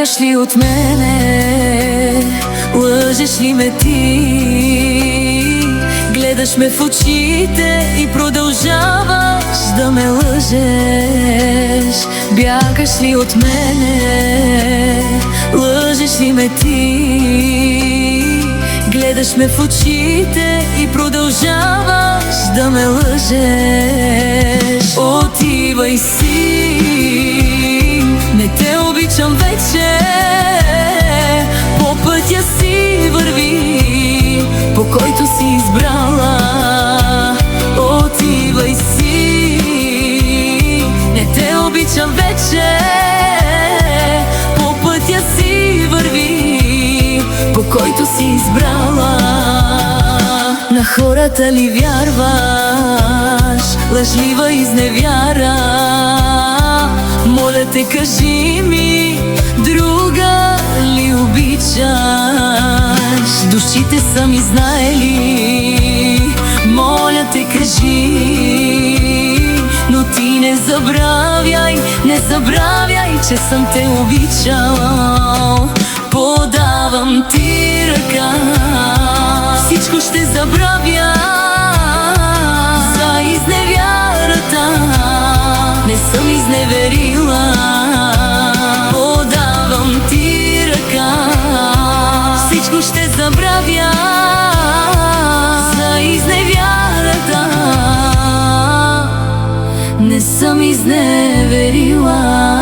Бягаш ли от мене, лъжеш ли ме ти? Гледаш ме в очите и продължаваш да ме лъжеш. Бягаш ли от мене, лъжеш ли ме ти? Гледаш ме в очите и продължаваш да ме лъжеш. Отивай си, не те обичам вече. По пътя си върви, по който си избрала. Отивай си, не те обичам вече. По пътя си върви, по който си избрала. На хората ли вярваш, лъжлива изневяра? Моля те, кажи ми, друга ли обичаш? Душите са ми знаели, моля те, кажи. Но ти не забравяй, не забравяй, че съм те обичал. Подавам ти ръка, всичко ще забравя. За изневярата не съм изневерила. Подавам ти ръка, всичко ще забравя. За изневярата не съм изневерила.